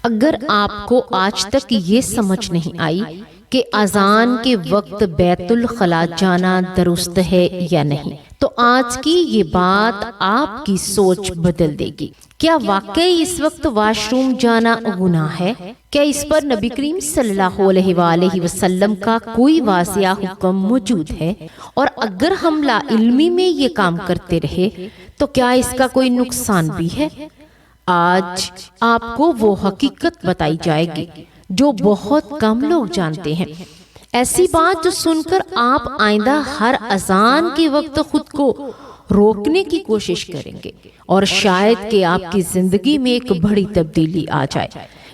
اگر آپ کو آج تک یہ سمجھ نہیں آئی کہ اذان کے وقت بیت الخلاء جانا درست ہے یا نہیں، تو آج کی یہ بات آپ کی سوچ بدل دے گی۔ کیا واقعی اس وقت واش روم جانا گناہ ہے؟ کیا اس پر نبی کریم صلی اللہ علیہ وآلہ وسلم کا کوئی واضح حکم موجود ہے؟ اور اگر ہم لا علمی میں یہ کام کرتے رہے تو کیا اس کا کوئی نقصان بھی ہے؟ آج آپ کو وہ حقیقت بتائی جائے گی جو بہت کم لوگ جانتے ہیں، ایسی بات جو سن کر آپ آئندہ ہر اذان کے وقت خود کو روکنے کی کوشش کریں گے اور شاید کہ آپ کی زندگی میں ایک بڑی تبدیلی آ جائے۔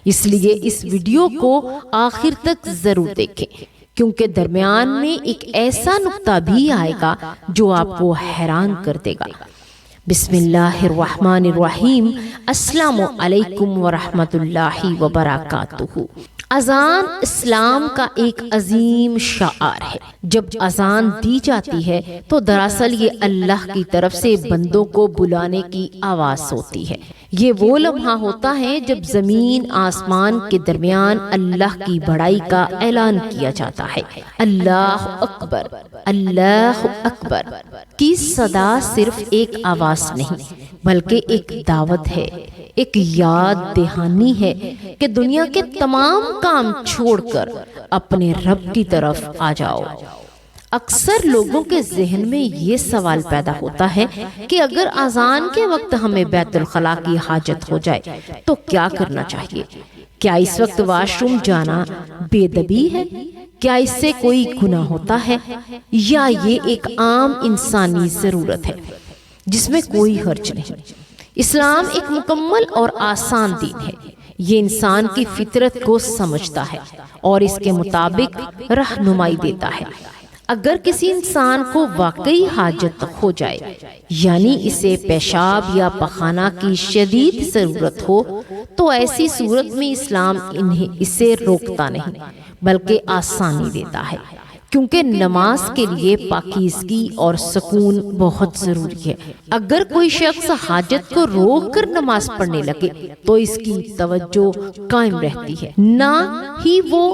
اس لیے اس ویڈیو کو آخر تک ضرور دیکھیں، کیونکہ درمیان میں ایک ایسا نقطہ بھی آئے گا جو آپ کو حیران کر دے گا۔ بسم اللہ الرحمن الرحیم۔ السلام علیکم ورحمۃ اللہ وبرکاتہ۔ اذان اسلام کا ایک عظیم شعار ہے۔ جب اذان دی جاتی ہے تو دراصل یہ اللہ کی طرف سے بندوں کو بلانے کی آواز ہوتی ہے۔ یہ وہ لمحہ ہوتا ہے جب زمین آسمان کے درمیان اللہ کی بڑائی کا اعلان کیا جاتا ہے۔ اللہ اکبر، اللہ اکبر کی صدا صرف ایک آواز نہیں بلکہ ایک دعوت ہے، ایک یاد دہانی ہے کہ دنیا کے تمام کام چھوڑ کر اپنے رب کی طرف آ جاؤ۔ اکثر لوگوں کے ذہن میں یہ سوال پیدا ہوتا ہے کہ اگر اذان کے وقت ہمیں بیت الخلاء کی حاجت ہو جائے تو کیا کرنا چاہیے؟ کیا اس وقت واش روم جانا بے ادبی ہے؟ کیا اس سے کوئی گناہ ہوتا ہے؟ یا یہ ایک عام انسانی ضرورت ہے جس میں کوئی حرج نہیں؟ اسلام ایک مکمل اور آسان دین ہے۔ یہ انسان کی فطرت کو سمجھتا ہے اور اس کے مطابق رہنمائی دیتا ہے۔ اگر کسی انسان کو واقعی حاجت ہو جائے، یعنی اسے پیشاب یا پخانہ کی شدید ضرورت ہو، تو ایسی صورت میں اسلام اسے روکتا نہیں بلکہ آسانی دیتا ہے، کیونکہ نماز کے لیے پاکیزگی اور سکون بہت ضروری ہے۔ اگر کوئی شخص حاجت کو روک کر نماز پڑھنے لگے تو اس کی توجہ قائم رہتی ہے، نہ ہی وہ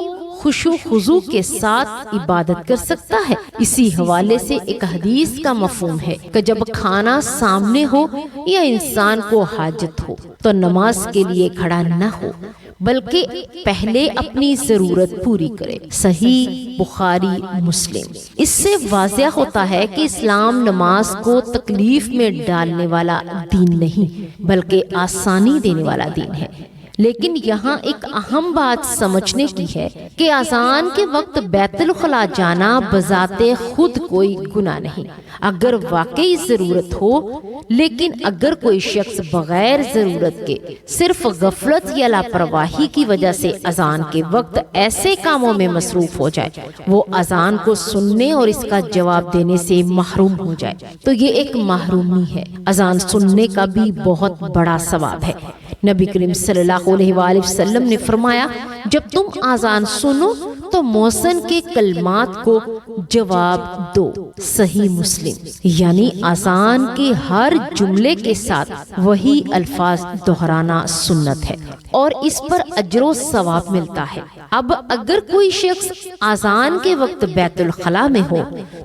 خشوع خضوع کے ساتھ عبادت کر سکتا ہے۔ اسی حوالے سے ایک حدیث کا مفہوم ہے کہ جب کھانا سامنے ہو یا انسان کو حاجت ہو تو نماز کے لیے کھڑا نہ ہو بلکہ پہلے اپنی ضرورت پوری کرے۔ صحیح بخاری مسلم۔ اس سے واضح ہوتا ہے کہ اسلام نماز کو تکلیف میں ڈالنے والا دین نہیں بلکہ آسانی دینے والا دین ہے۔ لیکن یہاں ایک اہم بات سمجھنے کی ہے کہ اذان کے وقت بیت الخلاء جانا بذات خود کوئی گناہ نہیں اگر واقعی ضرورت ہو، لیکن اگر کوئی شخص بغیر ضرورت کے صرف غفلت یا لاپرواہی کی وجہ سے اذان کے وقت ایسے کاموں میں مصروف ہو جائے، وہ اذان کو سننے اور اس کا جواب دینے سے محروم ہو جائے، تو یہ ایک محرومی ہے۔ اذان سننے کا بھی بہت بڑا ثواب ہے۔ نبی کریم صلی اللہ علیہ وآلہ وسلم نے فرمایا، جب تم اذان سنو تو مؤذن کے کلمات کو جواب دو۔ صحیح مسلم۔ یعنی اذان کے ہر جملے کے ساتھ وہی الفاظ دہرانا سنت ہے اور اس پر اجر و ثواب ملتا ہے۔ اب اگر کوئی شخص اذان کے وقت بیت الخلاء میں ہو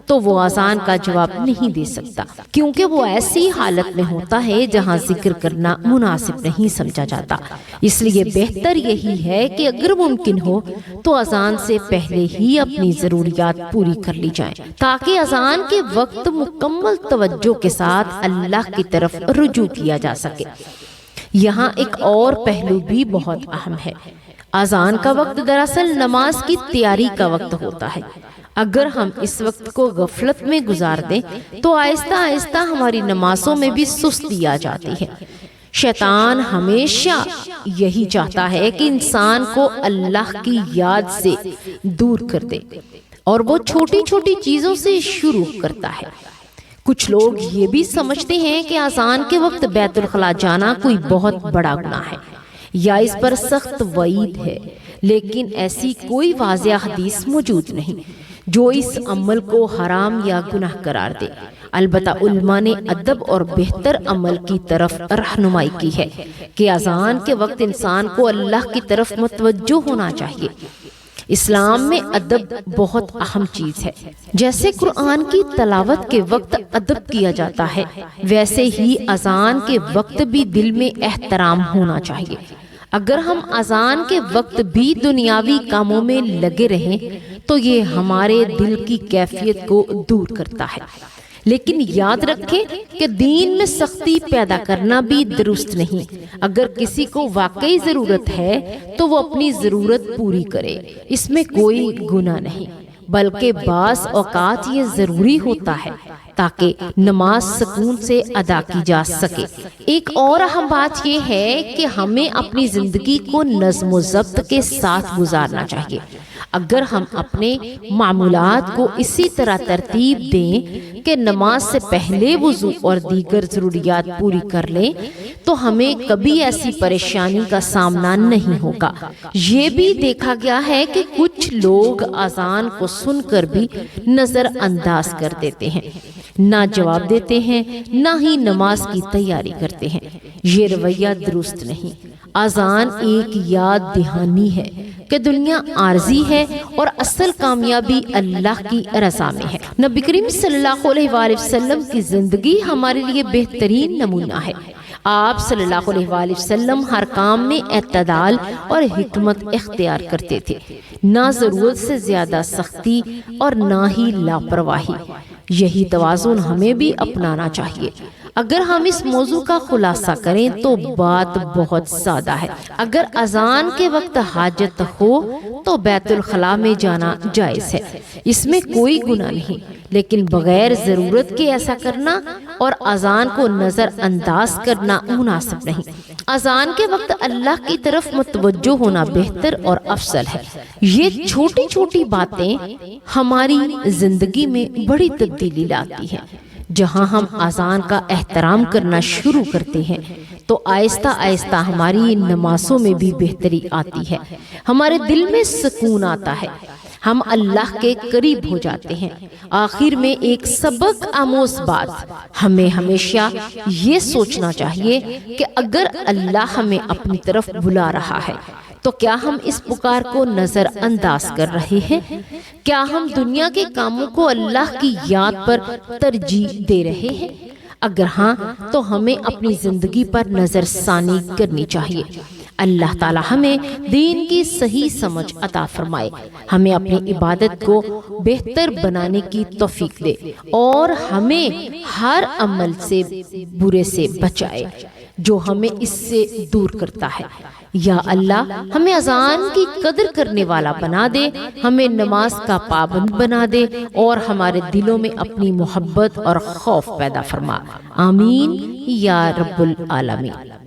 تو وہ اذان کا جواب نہیں دے سکتا، کیونکہ وہ ایسی حالت میں ہوتا ہے جہاں ذکر کرنا مناسب نہیں سمجھا جاتا۔ اس لیے بہتر یہی ہے کہ اگر ممکن ہو تو اذان سے پہلے ہی اپنی ضروریات پوری کر لی جائیں، تاکہ اذان کے وقت مکمل توجہ کے ساتھ اللہ کی طرف رجوع کیا جا سکے۔ یہاں ایک اور پہلو بھی بہت اہم ہے۔ اذان کا وقت دراصل نماز کی تیاری کا وقت ہوتا ہے۔ اگر ہم اس وقت کو غفلت میں گزار دیں تو آہستہ آہستہ ہماری نمازوں میں بھی سستی آ جاتی ہے۔ شیطان ہمیشہ یہی چاہتا ہے کہ انسان کو اللہ کی یاد سے دور کر دے اور وہ چھوٹی چھوٹی چیزوں سے شروع کرتا ہے۔ کچھ لوگ یہ بھی سمجھتے ہیں کہ اذان کے وقت بیت الخلاء جانا کوئی بہت بڑا گناہ ہے یا اس پر سخت وعید ہے، لیکن ایسی کوئی واضح حدیث موجود نہیں جو اس عمل کو حرام یا گناہ قرار دے۔ البتہ علماء نے ادب اور بہتر عمل کی طرف رہنمائی کی ہے کہ اذان کے وقت انسان کو اللہ کی طرف متوجہ ہونا چاہیے۔ اسلام میں ادب بہت اہم چیز ہے۔ جیسے قرآن کی تلاوت کے وقت ادب کیا جاتا ہے، ویسے ہی اذان کے وقت بھی دل میں احترام ہونا چاہیے۔ اگر ہم اذان کے وقت بھی دنیاوی کاموں میں لگے رہیں تو یہ ہمارے دل کی کیفیت کو دور کرتا ہے۔ لیکن یاد رکھیں کہ دین میں سختی پیدا کرنا بھی درست نہیں۔ اگر کسی کو واقعی ضرورت ہے تو وہ اپنی ضرورت پوری کرے، اس میں کوئی گناہ نہیں، بلکہ بعض اوقات یہ ضروری ہوتا ہے تاکہ نماز سکون سے ادا کی جا سکے۔ ایک اور اہم بات یہ ہے کہ ہمیں اپنی زندگی کو نظم و ضبط کے ساتھ گزارنا چاہیے۔ اگر ہم اپنے معمولات کو اسی طرح ترتیب دیں کہ نماز سے پہلے وضو اور دیگر ضروریات پوری کر لیں تو ہمیں کبھی ایسی پریشانی کا سامنا نہیں ہوگا۔ یہ بھی دیکھا گیا ہے کہ کچھ لوگ اذان کو سن کر بھی نظر انداز کر دیتے ہیں، نہ جواب دیتے ہیں، نہ ہی نماز کی تیاری کرتے ہیں۔ یہ رویہ درست نہیں۔ اذان ایک یاد دہانی ہے کہ دنیا عارضی ہے اور اصل کامیابی اللہ کی رضا میں ہے۔ نبی کریم صلی اللہ علیہ وآلہ وسلم کی زندگی ہمارے لیے بہترین نمونہ ہے۔ آپ صلی اللہ علیہ وآلہ وسلم ہر کام میں اعتدال اور حکمت اختیار کرتے تھے، نہ ضرورت سے زیادہ سختی اور نہ ہی لاپرواہی۔ یہی توازن ہمیں بھی اپنانا چاہیے۔ اگر ہم اس موضوع کا خلاصہ کریں تو بات بہت سادہ ہے۔ اگر اذان کے وقت حاجت ہو تو بیت الخلاء میں جانا جائز ہے، اس میں کوئی گناہ نہیں، لیکن بغیر ضرورت کے ایسا کرنا اور اذان کو نظر انداز کرنا مناسب نہیں۔ اذان کے وقت اللہ کی طرف متوجہ ہونا بہتر اور افضل ہے۔ یہ چھوٹی چھوٹی باتیں ہماری زندگی میں بڑی تبدیلی لاتی ہیں۔ جہاں ہم اذان کا احترام کرنا شروع کرتے ہیں تو آہستہ آہستہ ہماری نمازوں میں بھی بہتری آتی ہے، ہمارے دل میں سکون آتا ہے، ہم اللہ کے قریب ہو جاتے ہیں۔ آخر میں ایک سبق آموز بات، ہمیں ہمیشہ یہ سوچنا چاہیے کہ اگر اللہ ہمیں اپنی طرف بلا رہا ہے تو کیا ہم اس پکار کو نظر انداز کر رہے ہیں؟ کیا ہم دنیا کے کاموں کو اللہ کی یاد پر ترجیح دے رہے ہیں؟ اگر ہاں تو ہمیں اپنی زندگی پر نظر ثانی کرنی چاہیے۔ اللہ تعالی ہمیں دین کی صحیح سمجھ عطا فرمائے، ہمیں اپنی عبادت کو بہتر بنانے کی توفیق دے اور ہمیں ہر عمل سے برے سے بچائے جو ہمیں اس سے دور کرتا ہے۔ یا اللہ ہمیں اذان کی قدر کرنے والا بنا دے، ہمیں نماز کا پابند بنا دے اور ہمارے دلوں میں اپنی محبت اور خوف پیدا فرما۔ آمین یا رب العالمین۔